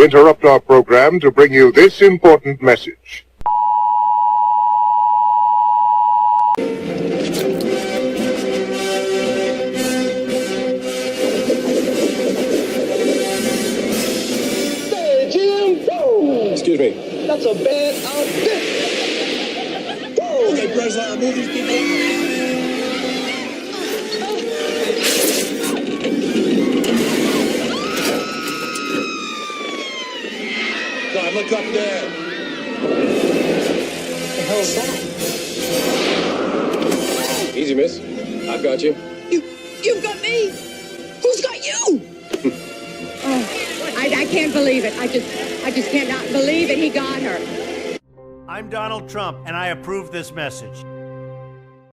We interrupt our program to bring you this important message. Say, Jim, whoa! Excuse me. That's a bad outfit. Whoa! Okay, President, remove these people. God, look up there. What the hell's that? Easy, miss. I've got you. You've got me. Who's got you? I can't believe it. I just cannot believe it. He got her. I'm Donald Trump, and I approve this message.